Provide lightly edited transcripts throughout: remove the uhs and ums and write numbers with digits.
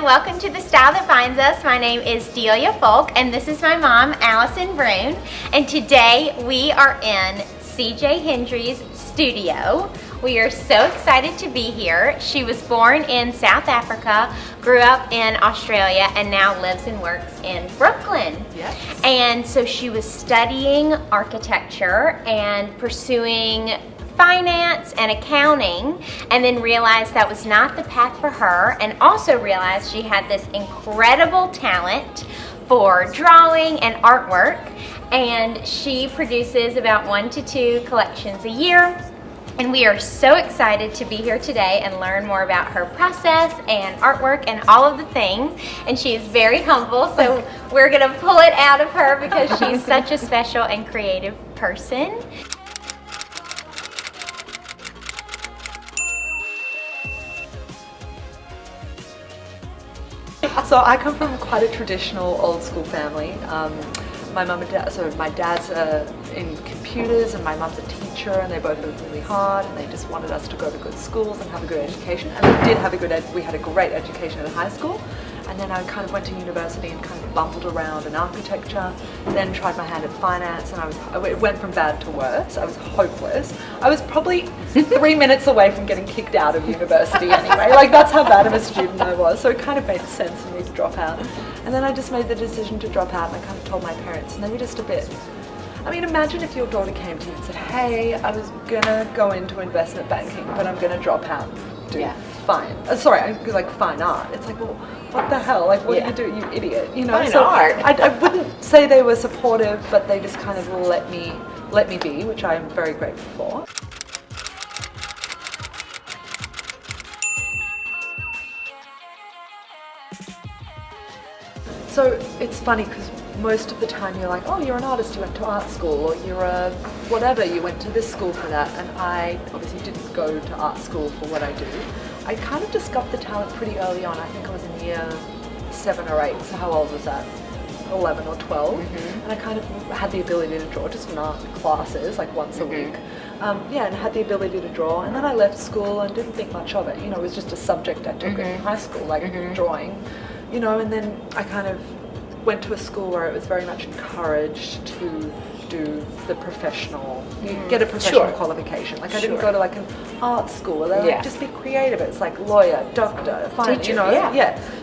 everyone. Welcome to The Style That Finds Us. My name is Delia Folk, and this is my mom, Allison Brown. And today we are in CJ Hendry's studio. We are so excited to be here. She was born in South Africa, grew up in Australia, and now lives and works in Brooklyn. Yes. And so she was studying architecture and pursuing finance and accounting, and then realized that was not the path for her, and also realized she had this incredible talent for drawing and artwork, and she produces about 1 to 2 collections a year. And we are so excited to be here today and learn more about her process and artwork and all of the things. And she is very humble, so we're gonna pull it out of her because she's such a special and creative person. So I come from quite a traditional old school family. My mum and dad, so my dad's in computers and my mum's a teacher, and they both worked really hard, and they just wanted us to go to good schools and have a good education. And we did have we had a great education in high school. And then I kind of went to university and kind of bumbled around in architecture, then tried my hand at finance, and it went from bad to worse. I was hopeless. I was probably 3 minutes away from getting kicked out of university anyway. Like, that's how bad of a student I was. So it kind of made sense for me to drop out. And then I just made the decision to drop out, and I kind of told my parents, and they were just a bit, I mean, imagine if your daughter came to you and said, hey, I was gonna go into investment banking, but I'm gonna drop out. Fine. Like fine art. It's like, well, what the hell? Like, what do you do, you idiot? You know. Fine art. I wouldn't say they were supportive, but they just kind of let me be, which I am very grateful for. So it's funny because most of the time you're like, oh, you're an artist, you went to art school, or you're a whatever, you went to this school for that. And I obviously didn't go to art school for what I do. I kind of discovered the talent pretty early on. I think I was in year 7 or 8, so how old was that? 11 or 12. And I kind of had the ability to draw, just in art classes, like once a week. And had the ability to draw, and then I left school and didn't think much of it. You know, it was just a subject I took in high school, like drawing. You know, and then I kind of went to a school where it was very much encouraged to do the professional, get a professional qualification. Like I didn't go to like an art school where they're like, just be creative. It's like lawyer, doctor, finance, you know.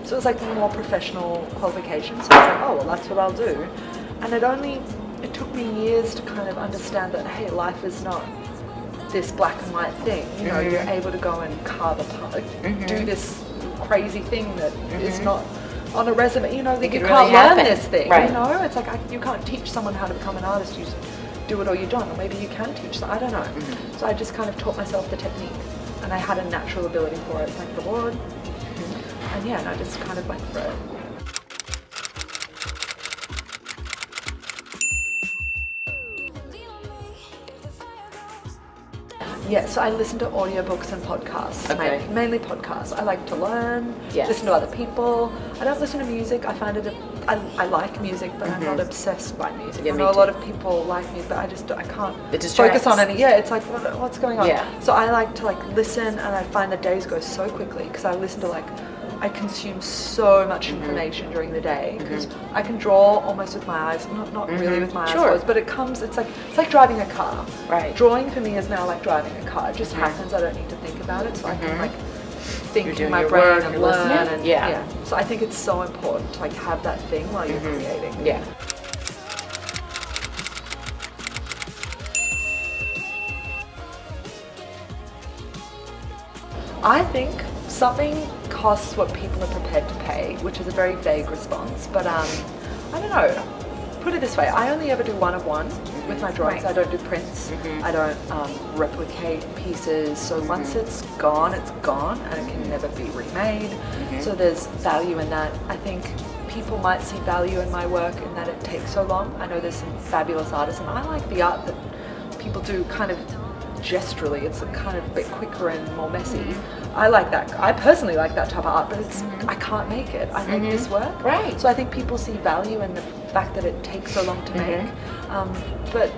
So it was like more professional qualifications. So I was like, oh, well, that's what I'll do. And it took me years to kind of understand that, hey, life is not this black and white thing. You know, you're able to go and carve apart, do this crazy thing that is not on a resume, you know, that you can't learn this thing, you know, it's like you can't teach someone how to become an artist, you just do it or you don't, or maybe you can teach them, I don't know. So I just kind of taught myself the technique, and I had a natural ability for it, thank the Lord. And I just kind of went for it. Yeah, so I listen to audiobooks and podcasts, mainly podcasts. I like to learn, listen to other people. I don't listen to music. I find I like music, but I'm not obsessed by music. I know a lot of people like music, but I can't focus on any. Yeah, it's like, what's going on? So I like to listen, and I find the days go so quickly because I listen to I consume so much information during the day because I can draw almost with my eyes, not really with my eyes closed, but it's like driving a car. Right. Drawing for me is now like driving a car. It just happens. I don't need to think about it, so I can think in my brain and learn. And so I think it's so important to have that thing while you're creating. Yeah. I think something costs what people are prepared to pay, which is a very vague response, but I don't know. Put it this way, I only ever do one of one with my drawings. I don't do prints. I don't replicate pieces. So once it's gone, and it can never be remade. So there's value in that. I think people might see value in my work in that it takes so long. I know there's some fabulous artists, and I like the art that people do kind of gesturally. It's kind of a bit quicker and more messy. I like that. I personally like that type of art, but I can't make it. I make this work. Right. So I think people see value in the fact that it takes so long to make. But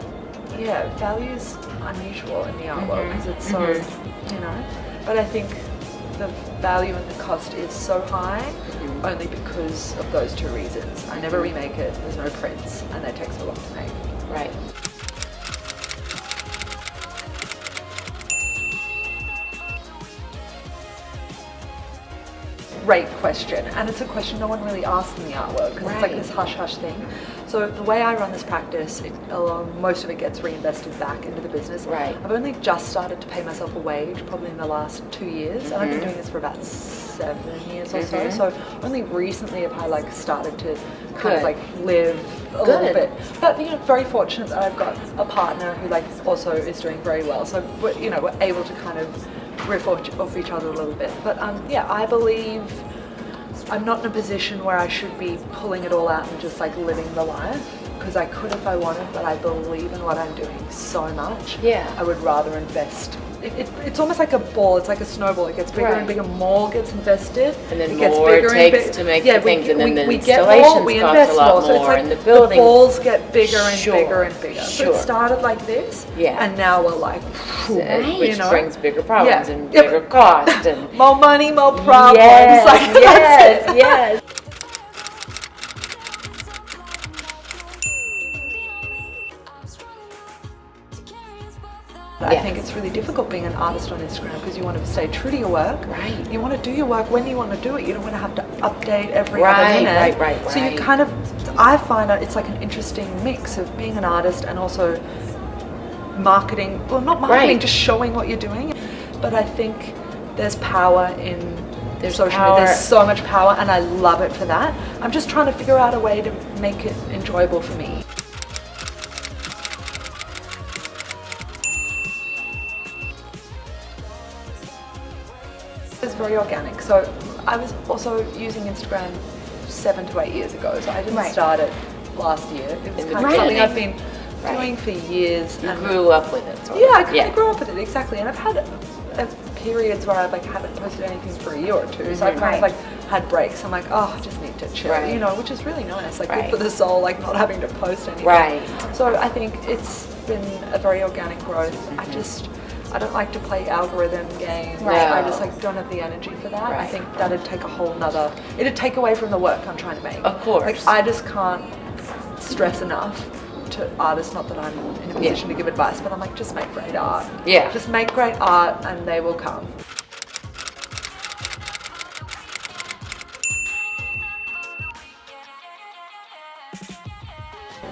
value is unusual in the art world because it's so, But I think the value and the cost is so high only because of those two reasons. I never remake it, there's no prints, and they take so long to make. Right. Great question, and it's a question no one really asks in the artwork because it's like this hush-hush thing. So the way I run this practice, most of it gets reinvested back into the business. Right. I've only just started to pay myself a wage, probably in the last 2 years, and I've been doing this for about 7 years or so. So only recently have I like started to kind of like live a little bit. But you know, very fortunate that I've got a partner who like also is doing very well. So we're able to kind of riff off each other a little bit. But yeah, I believe I'm not in a position where I should be pulling it all out and just like living the life, because I could if I wanted, but I believe in what I'm doing so much. Yeah. I would rather invest. It's almost like a ball, it's like a snowball. It gets bigger and bigger, more gets invested. And then it gets more bigger it takes to make the things, and then the installations cost a lot more, and the buildings. The balls get bigger and bigger and bigger. So it started like this, and now we're like, which brings bigger problems and bigger cost and more money, more problems. Yes, like, yes. I think it's really difficult being an artist on Instagram because you want to stay true to your work. Right. You want to do your work when you want to do it. You don't want to have to update every other minute. Right. So you kind of, I find that it's like an interesting mix of being an artist and also marketing. Well, not marketing, just showing what you're doing. But I think there's power in social media. There's so much power, and I love it for that. I'm just trying to figure out a way to make it enjoyable for me. It's very organic. So I was also using Instagram 7 to 8 years ago. So I didn't start it last year. It was kind of something I've been doing for years. You grew up with it. I kind of grew up with it, exactly. And I've had periods where I like haven't posted anything for a year or two. So I've kind of like had breaks. I'm like, oh, I just need to chill, which is really nice. Like good for the soul, like not having to post anything. Right. So I think it's been a very organic growth. I don't like to play algorithm games. I just like don't have the energy for that. I think that'd take a whole nother, it'd take away from the work I'm trying to make. Of course. Like I just can't stress enough to artists, not that I'm in a position to give advice, but I'm like, just make great art. Yeah. Just make great art and they will come.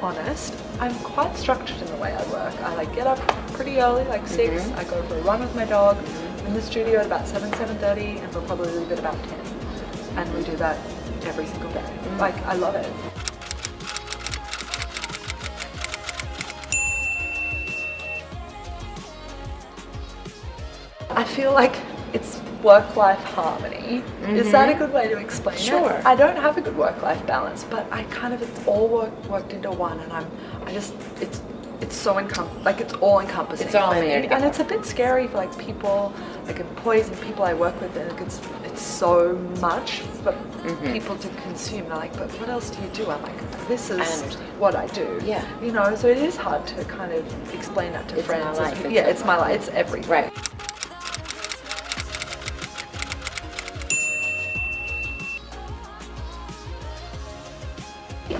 Honest, I'm quite structured in the way I work. I like get up pretty early, like 6. I go for a run with my dog. I'm in the studio at about 7:30, and we'll probably leave at about 10. And we do that every single day. Like I love it. I feel like it's work-life harmony. Is that a good way to explain it? Sure. I don't have a good work-life balance, but I kind of, it's all worked into one, and it's so it's all encompassing. It's all in there together. And it's a bit scary for like people, like employees and people I work with, and it's so much for people to consume. They're like, but what else do you do? I'm like, this is what I do. Yeah. So it is hard to kind of explain that to friends. My life. It's my life. It's everything. Right.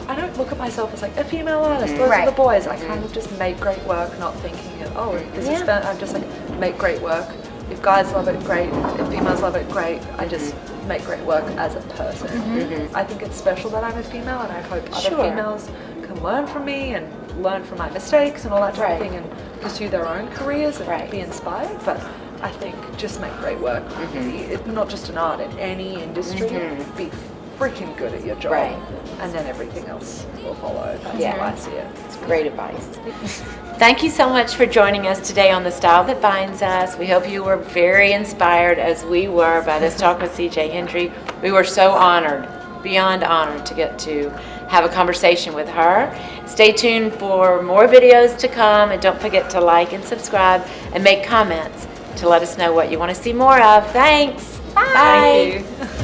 I don't look at myself as like a female artist, those are the boys. I kind of just make great work, not thinking of, oh, this is fun. I'm just like, make great work. If guys love it, great. If females love it, great. I just make great work as a person. I think it's special that I'm a female, and I hope other females can learn from me and learn from my mistakes and all that type of thing, and pursue their own careers and be inspired. But I think just make great work. It's not just an art, in any industry, be freaking good at your job, and then everything else will follow. That's how I see it. It's great advice. Thank you so much for joining us today on The Style That Binds Us. We hope you were very inspired, as we were, by this talk with CJ Hendry. We were so honored, beyond honored, to get to have a conversation with her. Stay tuned for more videos to come, and don't forget to like and subscribe and make comments to let us know what you want to see more of. Thanks. Bye. Thank you.